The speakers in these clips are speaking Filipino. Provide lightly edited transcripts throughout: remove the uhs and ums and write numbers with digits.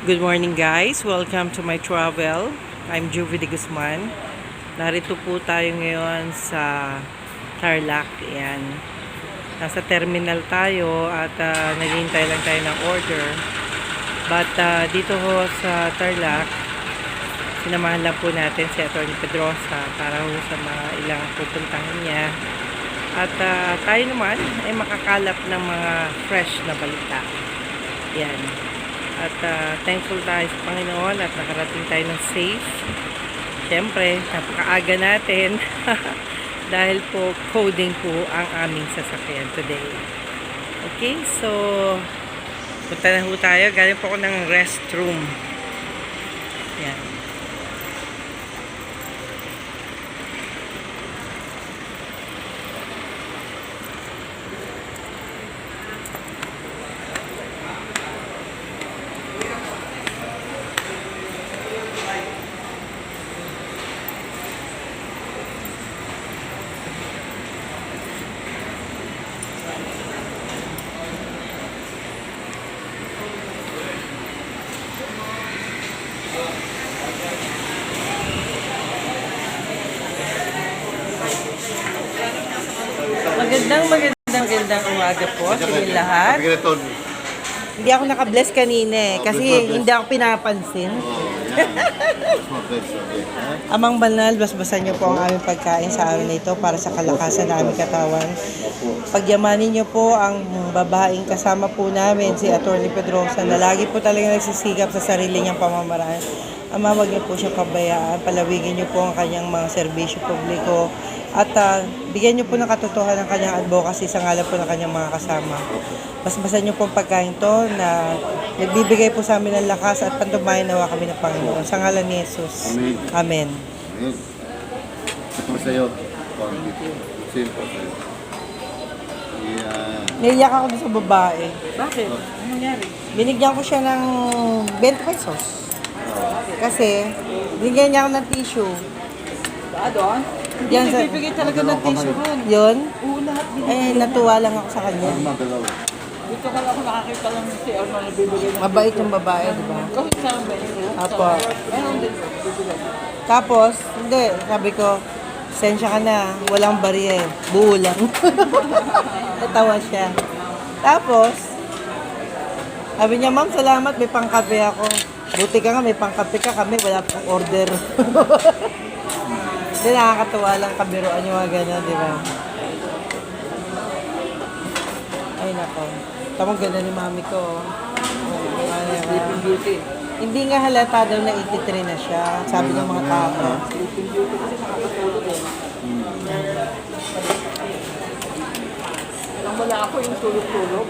Good morning guys, welcome to my travel. I'm Juvie de Guzman. Narito po tayo ngayon sa Tarlac. Ayan. Nasa terminal tayo at naghihintay lang tayo ng order. But dito ho sa Tarlac, sinamahan lang po natin si Atty. Pedrosa para ho sa mga ilang pupuntahan niya. At tayo naman ay makakalap ng mga fresh na balita. Yan. At thankful tayo sa Panginoon at nakarating tayo ng safe. Siyempre, napakaaga natin dahil po coding po ang aming sasakyan today. Okay, so punta na po tayo. Galing po ako ng restroom. Yan. Magandang umaga po sa inyo lahat. Hindi ako naka-bless kanina kasi hindi ako pinapansin. Amang banal, basbasan niyo po ang aming pagkain sa araw na ito para sa kalakasan ng aming katawan. Pagyamanin niyo po ang babaeng kasama po namin, si Atty. Pedrosa, na lagi po talaga nagsisigap sa sarili niyang pamamaraan. Ama, wag niyo po siya pabayaan. Palawigin niyo po ang kanyang mga serbisyo publiko. At bigyan niyo po ng katotohanan ng kanyang advocacy sa ngalan po ng kanyang mga kasama. Basbasan niyo po ang pagkain to na nagbibigay po sa amin ng lakas at pantubayan nawa kami ng Panginoon. Sa ngalan ni Jesus. Amen. Amen. Amen. Ito sa iyo. Simple sa iyo. Naiyak ako doon sa babae. Bakit? Ano nangyari? Binigyan ko siya ng 20 pesos. Kasi binigyan niya ako ng tissue. Doon? Hindi Yan sa... nagbibigay talaga ng tissue ron. Yun? Oo, lahat Ay, binibigay. natuwa lang ako sa kanya. Dito ka lang ako nakakita lang si Arnold nagbibigay ng Mabait yung babae, di ba? kahit sa menu. Apo. Meron din nagbibigay. Tapos, hindi, sabi ko, sensya ka na, walang barya eh. Buo lang. Natawa siya. Tapos, sabi niya, ma'am, salamat, may pangkape ako. Buti ka nga, may pangkape ka, kami, wala pang order. Hindi, nakakatawa lang, kabiruan yung mga gano'n, di ba? Ay, nako. Tamang ganda ni mami ko. Sleeping Beauty. Hindi nga halata daw na 83 na siya, sabi ng mga tao. Sleeping Beauty kasi nakakatulog eh. Nang wala ako yung tulog-tulog.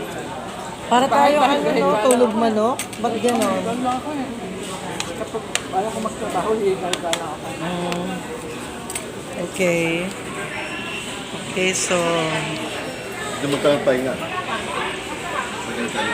Para tayo, tulog manok? Ba't gano'n? Ganda ako eh. Kapag wala ko magtrabaho, hihigal-gala ako. Okay. Okay, so... Ito magkaroon pahinga. Magkaroon tayo.